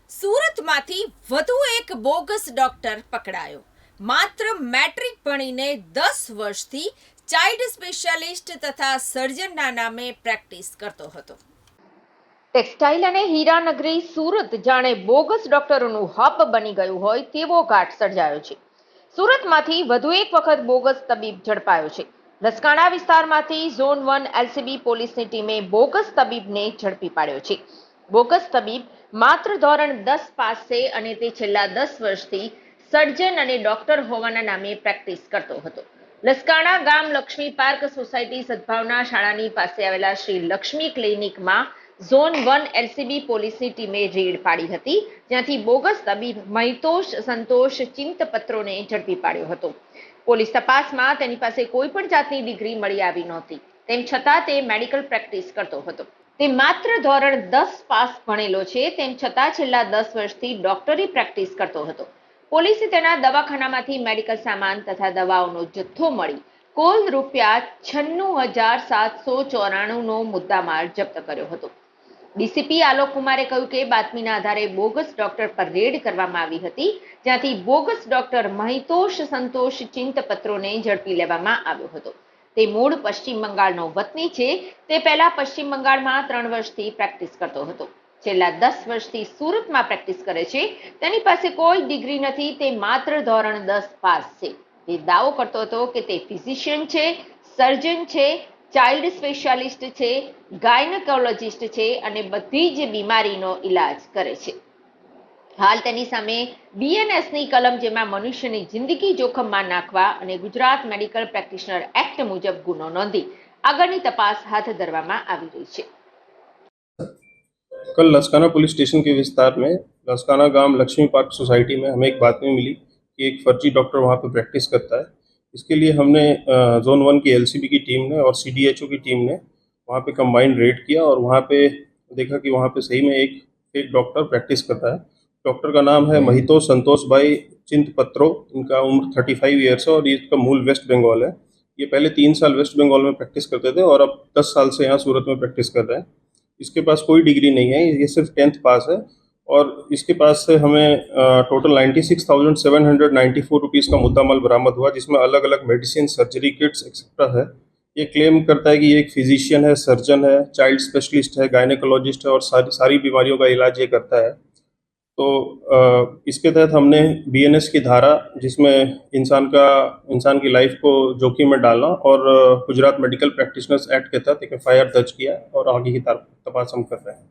સુરતમાંથી વધુ એક bogus doctor પકડાયો. માત્ર મેટ્રિક ભણીને 10 વર્ષથી ચાઇલ્ડ સ્પેશિયાલિસ્ટ તથા સર્જનના નામે પ્રેક્ટિસ કરતો હતો. ટેક્સટાઇલ અને હીરાનગરી સુરત જાણે બોગસ ડોક્ટરોનું હબ બની ગયું હોય તેવો ઘાટ સર્જાયો છે. સુરતમાંથી વધુ એક વખત બોગસ તબીબ ઝડપાયો છે. લસકાણા વિસ્તારમાંથી ઝોન 1 એલસીબી પોલીસની ટીમે બોગસ તબીબને ઝડપી પાડ્યો છે. બોગસ તબીબ માત્ર ધોરણ 10 પાસ છે અને તે છેલ્લા 10 વર્ષથી સર્જન અને ડોક્ટર હોવાના નામે પ્રેક્ટિસ કરતો હતો. લસકાણા ગામ લક્ષ્મી પાર્ક સોસાયટી સદભાવના શાળાની પાસે આવેલા શ્રી લક્ષ્મી ક્લિનિકમાં ઝોન 1 એલસીબી પોલીસની ટીમે રેડ પાડી હતી, જ્યાંથી બોગસ તબીબ મહિતોષ સંતોષ ચિંતપત્રોને ઝડપી પાડ્યો હતો. પોલીસ તપાસમાં તેની પાસે કોઈ પણ જાતની ડિગ્રી મળી આવી નહોતી. તેમ છતાં તે મેડિકલ પ્રેક્ટિસ કરતો હતો. તે માત્ર ધોરણ 10 પાસ ભણેલો છે, તેમ છતાં છેલ્લા 10 વર્ષથી ડોક્ટરી પ્રેક્ટિસ કરતો હતો. પોલીસે તેના દવાખાનામાંથી મેડિકલ સામાન તથા દવાઓનો જથ્થો મળી કુલ ₹96,794 નો મુદ્દામાલ જપ્ત કર્યો હતો. ડીસીપી આલોક કુમારે કહ્યું કે બાતમીના આધારે બોગસ ડોક્ટર પર રેડ કરવામાં આવી હતી, જ્યાંથી બોગસ ડોક્ટર મહિતોષ સંતોષ ચિંતપત્રોને ઝડપી લેવામાં આવ્યો હતો. તે મૂળ પશ્ચિમ બંગાળનો વતની છે. તે પહેલા પશ્ચિમ બંગાળમાં 3 વર્ષથી પ્રેક્ટિસ કરતો હતો. છેલ્લા 10 વર્ષથી સુરતમાં પ્રેક્ટિસ કરે છે. તેની પાસે કોઈ ડિગ્રી નથી. તે માત્ર ધોરણ 10 પાસ છે. તે દાવો કરતો હતો કે તે ફિઝિશિયન છે, સર્જન છે, ચાઇલ્ડ સ્પેશિયાલિસ્ટ છે, ગાયનેકોલોજિસ્ટ છે અને બધી જ બીમારીનો ઇલાજ કરે છે. હાલ તેની સામે બીએનએસની કલમ, જેમાં મનુષ્યની જિંદગી જોખમમાં નાખવા અને ગુજરાત મેડિકલ પ્રેક્ટિશનર એક્ટ મુજબ ગુનો નોંધી આગળની તપાસ હાથ ધરવામાં આવી રહી છે. कल लसकाना पुलिस स्टेशन के विस्तार में लसकाना गांव लक्ष्मी पार्क सोसाइटी में हमें एक बातमी मिली कि एक फर्जी डॉक्टर वहां पे प्रैक्टिस करता है. इसके लिए हमने जोन 1 की एलसीबी की टीम ने और सीडीएचओ की टीम ने वहां पे कंबाइंड रेड किया और वहां पे देखा कि वहां पे सही में एक फेक डॉक्टर प्रैक्टिस करता है. डॉक्टर का नाम है महितोष संतोष भाई चिंतपत्रो. इनका उम्र 35 ईयर्स है और इसका मूल वेस्ट बंगाल है. ये पहले 3 साल वेस्ट बंगाल में प्रैक्टिस करते थे और अब 10 साल से यहाँ सूरत में प्रैक्टिस कर रहे हैं. इसके पास कोई डिग्री नहीं है, ये सिर्फ 10th पास है और इसके पास से हमें टोटल 96,794 रुपीज़ का मुद्दामाल बरामद हुआ, जिसमें अलग अलग मेडिसिन, सर्जरी किट्स एक्सेट्रा है. ये क्लेम करता है कि ये एक फिजिशियन है, सर्जन है, चाइल्ड स्पेशलिस्ट है, गायनेकोलॉजिस्ट है और सारी बीमारियों का इलाज ये करता है. तो इसके तहत हमने बीएनएस की धारा, जिसमें इंसान की लाइफ को जोखिम में डालना, और गुजरात मेडिकल प्रैक्टिशनर्स एक्ट के तहत एक एफआईआर दर्ज किया और आगे की तपास हम कर रहे हैं.